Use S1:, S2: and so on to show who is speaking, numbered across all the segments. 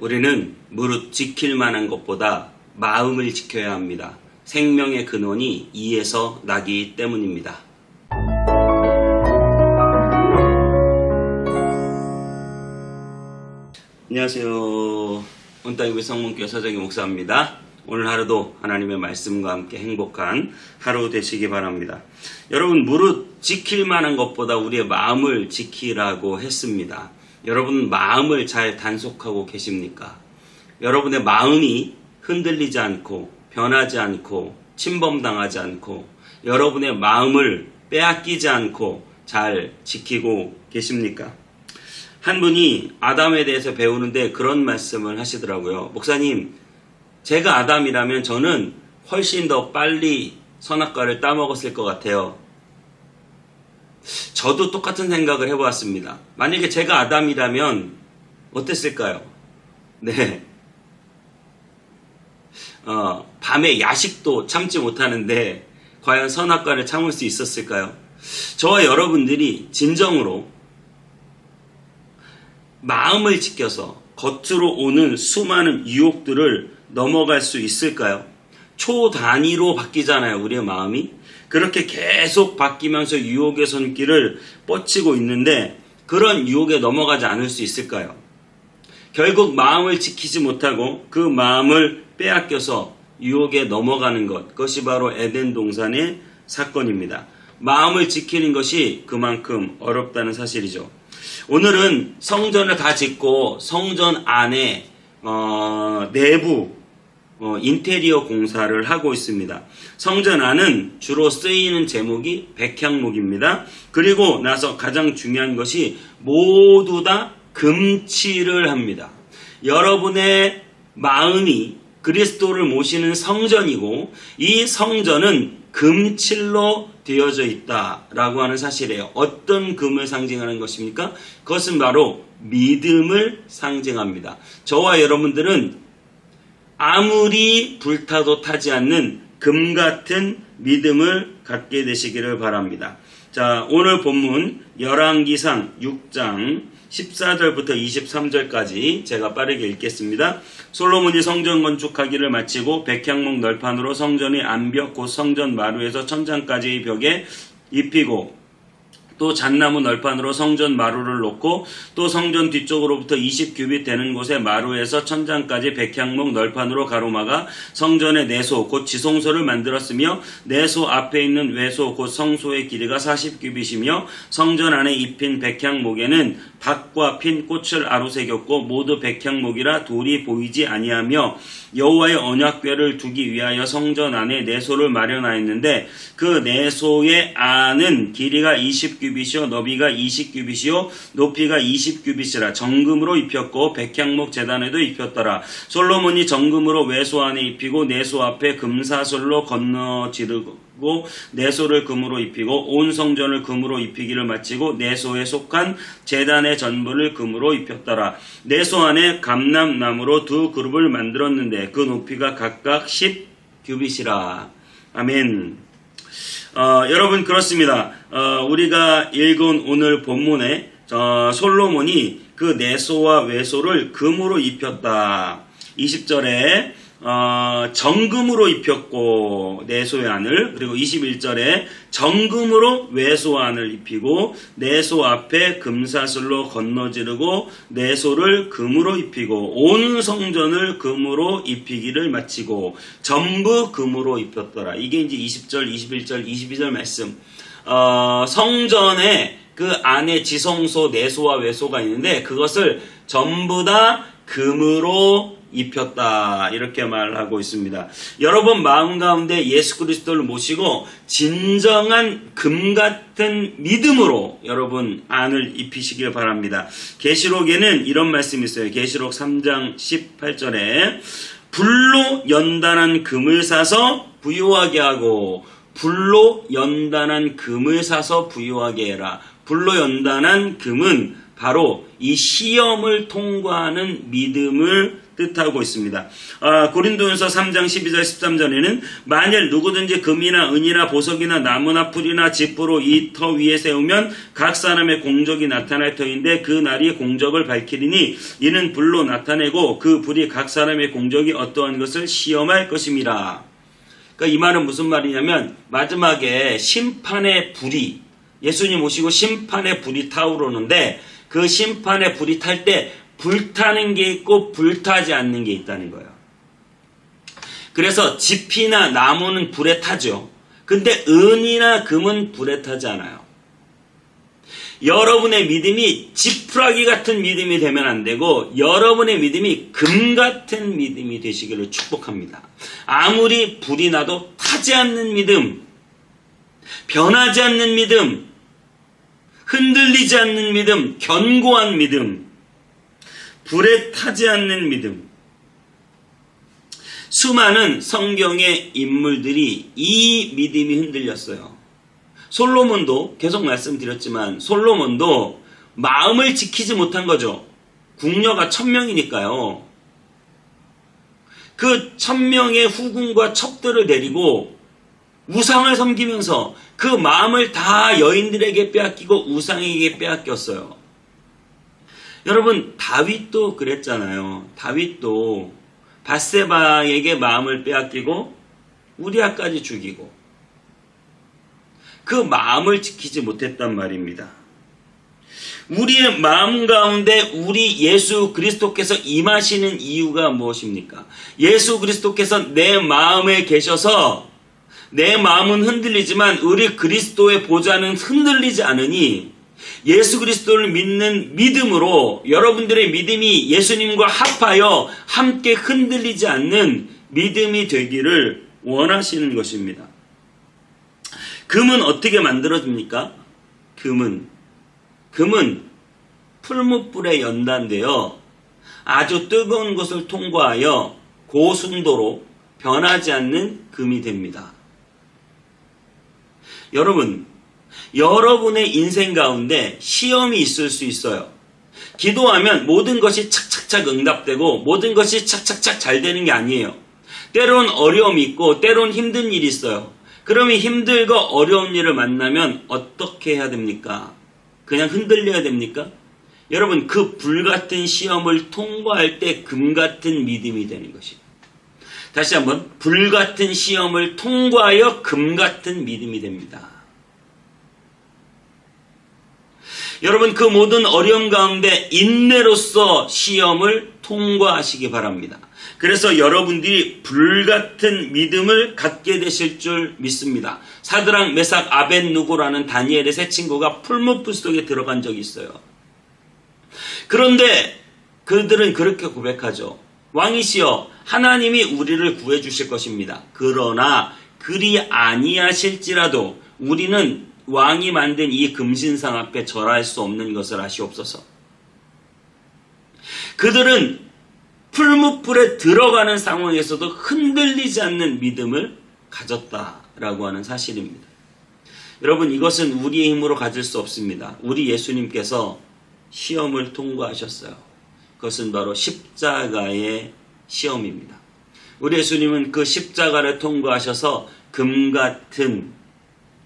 S1: 우리는 무릇 지킬 만한 것보다 마음을 지켜야 합니다. 생명의 근원이 이에서 나기 때문입니다. 안녕하세요. 온땅교회 성문교회 서정희 목사입니다. 오늘 하루도 하나님의 말씀과 함께 행복한 하루 되시기 바랍니다. 여러분, 무릇 지킬 만한 것보다 우리의 마음을 지키라고 했습니다. 여러분, 마음을 잘 단속하고 계십니까? 여러분의 마음이 흔들리지 않고 변하지 않고 침범당하지 않고 여러분의 마음을 빼앗기지 않고 잘 지키고 계십니까? 한 분이 아담에 대해서 배우는데 그런 말씀을 하시더라고요. 목사님, 제가 아담이라면 저는 훨씬 더 빨리 선악과를 따먹었을 것 같아요. 저도 똑같은 생각을 해보았습니다. 만약에 제가 아담이라면 어땠을까요? 네. 밤에 야식도 참지 못하는데 과연 선악과를 참을 수 있었을까요? 저와 여러분들이 진정으로 마음을 지켜서 겉으로 오는 수많은 유혹들을 넘어갈 수 있을까요? 초단위로 바뀌잖아요, 우리의 마음이. 그렇게 계속 바뀌면서 유혹의 손길을 뻗치고 있는데 그런 유혹에 넘어가지 않을 수 있을까요? 결국 마음을 지키지 못하고 그 마음을 빼앗겨서 유혹에 넘어가는 것, 그것이 바로 에덴 동산의 사건입니다. 마음을 지키는 것이 그만큼 어렵다는 사실이죠. 오늘은 성전을 다 짓고 성전 안에 내부 인테리어 공사를 하고 있습니다. 성전 안은 주로 쓰이는 제목이 백향목입니다. 그리고 나서 가장 중요한 것이 모두 다 금칠을 합니다. 여러분의 마음이 그리스도를 모시는 성전이고 이 성전은 금칠로 되어져 있다라고 하는 사실이에요. 어떤 금을 상징하는 것입니까? 그것은 바로 믿음을 상징합니다. 저와 여러분들은 아무리 불타도 타지 않는 금 같은 믿음을 갖게 되시기를 바랍니다. 자, 오늘 본문 열왕기상 6장 14절부터 23절까지 제가 빠르게 읽겠습니다. 솔로몬이 성전 건축하기를 마치고 백향목 널판으로 성전의 안벽 곧 성전 마루에서 천장까지의 벽에 입히고 또 잣나무 널판으로 성전 마루를 놓고 또 성전 뒤쪽으로부터 20규빗 되는 곳의 마루에서 천장까지 백향목 널판으로 가로막아 성전의 내소 곧 지성소를 만들었으며 내소 앞에 있는 외소 곧 성소의 길이가 40규빗이며 성전 안에 입힌 백향목에는 밭과 핀 꽃을 아로새겼고 모두 백향목이라 돌이 보이지 아니하며 여호와의 언약궤를 두기 위하여 성전 안에 내소를 마련하였는데 그 내소의 안은 길이가 20규빗이요 너비가 20규빗이요 높이가 20규빗이라 정금으로 입혔고 백향목 제단에도 입혔더라. 솔로몬이 정금으로 외소 안에 입히고 내소 앞에 금사슬로 건너지르고 내소를 금으로 입히고 온 성전을 금으로 입히기를 마치고 내소에 속한 제단의 전부를 금으로 입혔더라. 내소 안에 감람나무로 두 그룹을 만들었는데 그 높이가 각각 10규빗이라. 아멘. 여러분, 그렇습니다. 우리가 읽은 오늘 본문에 솔로몬이 그 내소와 외소를 금으로 입혔다. 20절에 정금으로 입혔고 내소의 안을, 그리고 21절에 정금으로 외소 안을 입히고 내소 앞에 금사슬로 건너지르고 내소를 금으로 입히고 온 성전을 금으로 입히기를 마치고 전부 금으로 입혔더라. 이게 이제 20절, 21절, 22절 말씀. 성전에 그 안에 지성소, 내소와 외소가 있는데 그것을 전부 다 금으로 입혔다, 이렇게 말하고 있습니다. 여러분 마음 가운데 예수 그리스도를 모시고 진정한 금 같은 믿음으로 여러분 안을 입히시길 바랍니다. 계시록에는 이런 말씀이 있어요. 계시록 3장 18절에 불로 연단한 금을 사서 부유하게 하고, 불로 연단한 금을 사서 부유하게 해라. 불로 연단한 금은 바로 이 시험을 통과하는 믿음을 뜻하고 있습니다. 고린도전서 3장 12절 13절에는 만일 누구든지 금이나 은이나 보석이나 나무나 풀이나 짚으로 이 터 위에 세우면 각 사람의 공적이 나타날 터인데 그 날이 공적을 밝히리니 이는 불로 나타내고 그 불이 각 사람의 공적이 어떠한 것을 시험할 것임이라. 그러니까 이 말은 무슨 말이냐면 마지막에 심판의 불이 예수님 오시고 심판의 불이 타오르는데 그 심판의 불이 탈 때 불타는 게 있고 불타지 않는 게 있다는 거예요. 그래서 짚이나 나무는 불에 타죠. 근데 은이나 금은 불에 타지 않아요. 여러분의 믿음이 지푸라기 같은 믿음이 되면 안 되고 여러분의 믿음이 금 같은 믿음이 되시기를 축복합니다. 아무리 불이 나도 타지 않는 믿음, 변하지 않는 믿음, 흔들리지 않는 믿음, 견고한 믿음, 불에 타지 않는 믿음. 수많은 성경의 인물들이 이 믿음이 흔들렸어요. 솔로몬도 계속 말씀드렸지만 솔로몬도 마음을 지키지 못한 거죠. 궁녀가 1000명이니까요. 그 1000명의 후궁과 첩들을 데리고 우상을 섬기면서 그 마음을 다 여인들에게 빼앗기고 우상에게 빼앗겼어요. 여러분 다윗도 그랬잖아요. 다윗도 밧세바에게 마음을 빼앗기고 우리아까지 죽이고 그 마음을 지키지 못했단 말입니다. 우리의 마음 가운데 우리 예수 그리스도께서 임하시는 이유가 무엇입니까? 예수 그리스도께서 내 마음에 계셔서 내 마음은 흔들리지만 우리 그리스도의 보좌는 흔들리지 않으니 예수 그리스도를 믿는 믿음으로 여러분들의 믿음이 예수님과 합하여 함께 흔들리지 않는 믿음이 되기를 원하시는 것입니다. 금은 어떻게 만들어집니까? 금은 풀무불에 연단되어 아주 뜨거운 것을 통과하여 고순도로 변하지 않는 금이 됩니다. 여러분의 인생 가운데 시험이 있을 수 있어요. 기도하면 모든 것이 착착착 응답되고 모든 것이 착착착 잘 되는 게 아니에요. 때론 어려움이 있고 때론 힘든 일이 있어요. 그러면 힘들고 어려운 일을 만나면 어떻게 해야 됩니까? 그냥 흔들려야 됩니까? 여러분 그 불같은 시험을 통과할 때 금같은 믿음이 되는 것입니다. 다시 한번 불같은 시험을 통과하여 금같은 믿음이 됩니다. 여러분 그 모든 어려움 가운데 인내로서 시험을 통과하시기 바랍니다. 그래서 여러분들이 불같은 믿음을 갖게 되실 줄 믿습니다. 사드락, 메삭, 아벳누고라는 다니엘의 세 친구가 풀무불 속에 들어간 적이 있어요. 그런데 그들은 그렇게 고백하죠. 왕이시여 하나님이 우리를 구해주실 것입니다. 그러나 그리 아니하실지라도 우리는 왕이 만든 이 금신상 앞에 절할 수 없는 것을 아시옵소서. 그들은 풀무불에 들어가는 상황에서도 흔들리지 않는 믿음을 가졌다라고 하는 사실입니다. 여러분 이것은 우리의 힘으로 가질 수 없습니다. 우리 예수님께서 시험을 통과하셨어요. 그것은 바로 십자가의 시험입니다. 우리 예수님은 그 십자가를 통과하셔서 금같은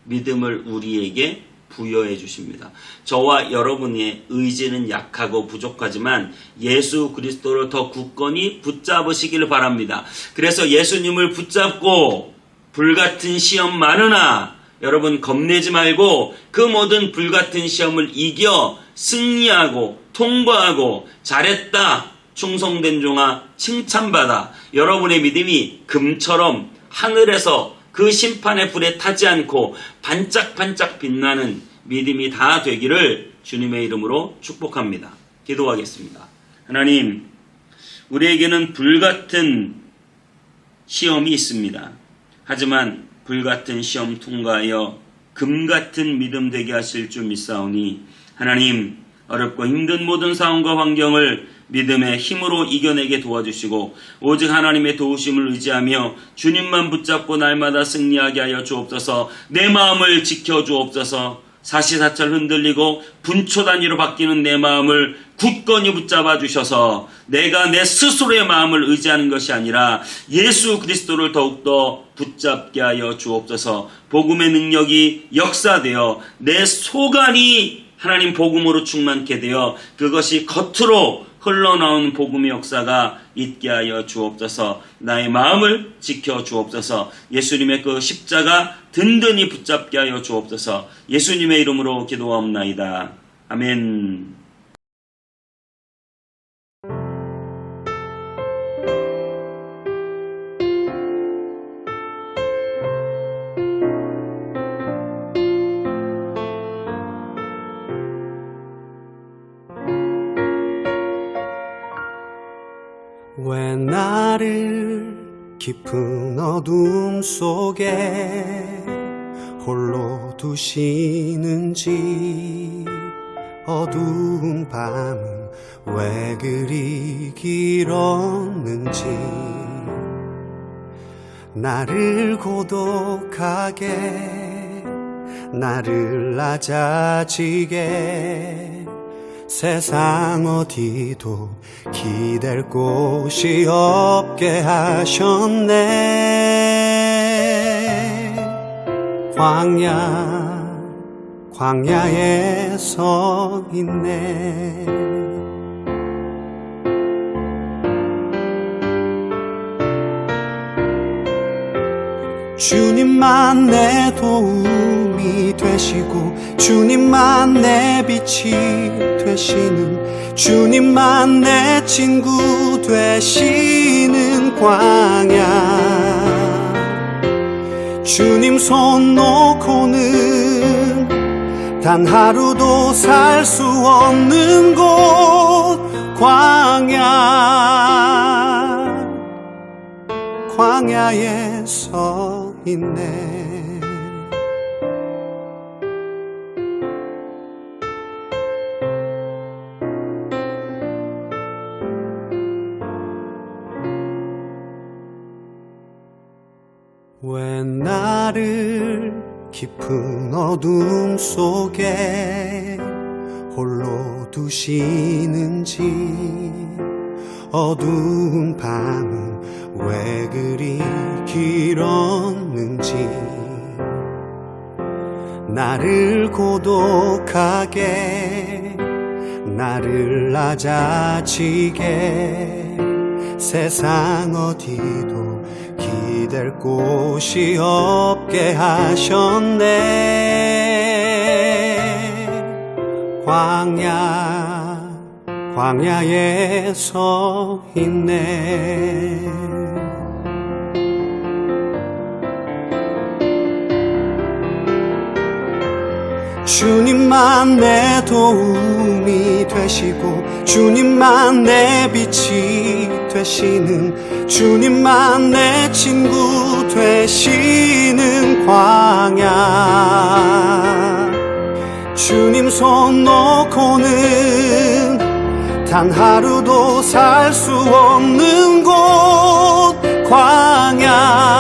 S1: 믿음을 우리에게 부여해 주십니다. 저와 여러분의 의지는 약하고 부족하지만 예수 그리스도를 더 굳건히 붙잡으시기를 바랍니다. 그래서 예수님을 붙잡고 불같은 시험 많으나 여러분 겁내지 말고 그 모든 불같은 시험을 이겨 승리하고 통과하고 잘했다 충성된 종아 칭찬받아 여러분의 믿음이 금처럼 하늘에서 그 심판의 불에 타지 않고 반짝반짝 빛나는 믿음이 다 되기를 주님의 이름으로 축복합니다. 기도하겠습니다. 하나님, 우리에게는 불같은 시험이 있습니다. 하지만 불같은 시험 통과하여 금같은 믿음 되게 하실 줄 믿사오니 하나님, 어렵고 힘든 모든 상황과 환경을 믿음의 힘으로 이겨내게 도와주시고 오직 하나님의 도우심을 의지하며 주님만 붙잡고 날마다 승리하게 하여 주옵소서. 내 마음을 지켜주옵소서. 사시사철 흔들리고 분초 단위로 바뀌는 내 마음을 굳건히 붙잡아 주셔서 내가 내 스스로의 마음을 의지하는 것이 아니라 예수 그리스도를 더욱더 붙잡게 하여 주옵소서. 복음의 능력이 역사되어 내 속안이 하나님 복음으로 충만케 되어 그것이 겉으로 흘러나오는 복음의 역사가 있게 하여 주옵소서. 나의 마음을 지켜 주옵소서. 예수님의 그 십자가 든든히 붙잡게 하여 주옵소서. 예수님의 이름으로 기도하옵나이다. 아멘.
S2: 왜 나를 깊은 어둠 속에 홀로 두시는지, 어두운 밤은 왜 그리 길었는지, 나를 고독하게, 나를 낮아지게, 세상 어디도 기댈 곳이 없게 하셨네. 광야에 서 있네. 주님만 내 도움이 되시고, 주님만 내 빛이 되시는, 주님만 내 친구 되시는 광야. 주님 손 놓고는 단 하루도 살 수 없는 곳, 광야에 서 있네. 왜 나를 깊은 어둠 속에 홀로 두시는지, 어두운 밤은 왜 그리 길었는지, 나를 고독하게, 나를 낮아지게, 세상 어디도 기댈 곳이 없게 하셨네. 광야에 서 있네. 주님만 내 도움이 되시고, 주님만 내 빛이 되시는, 주님만 내 친구 되시는 광야. 주님 손 놓고는 단 하루도 살 수 없는 곳, 광야.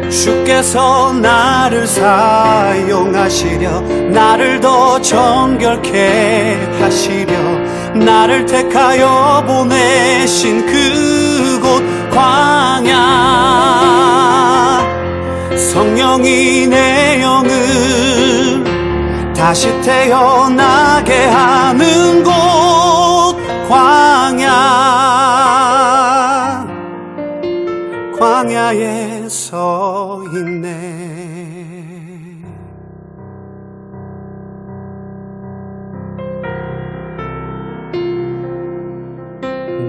S2: 주께서 나를 사용하시려, 나를 더 정결케 하시려, 나를 택하여 보내신 그곳 광야. 성령이 내 영을 다시 태어나게 하는 곳, 광야에 서 있네.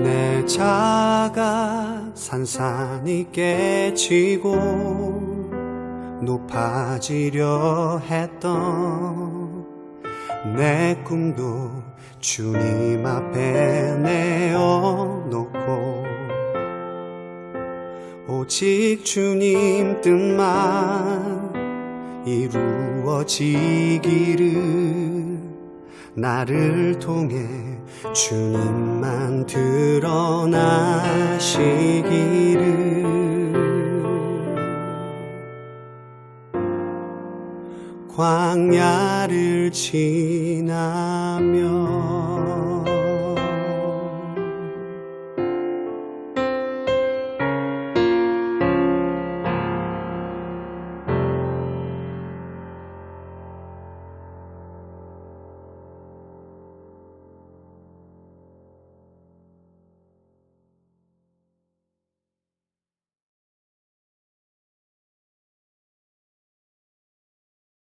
S2: 내 자가 산산이 깨지고 높아지려 했던 내 꿈도 주님 앞에 내어놓고, 오직 주님 뜻만 이루어지기를, 나를 통해 주님만 드러나시기를. 광야를 지나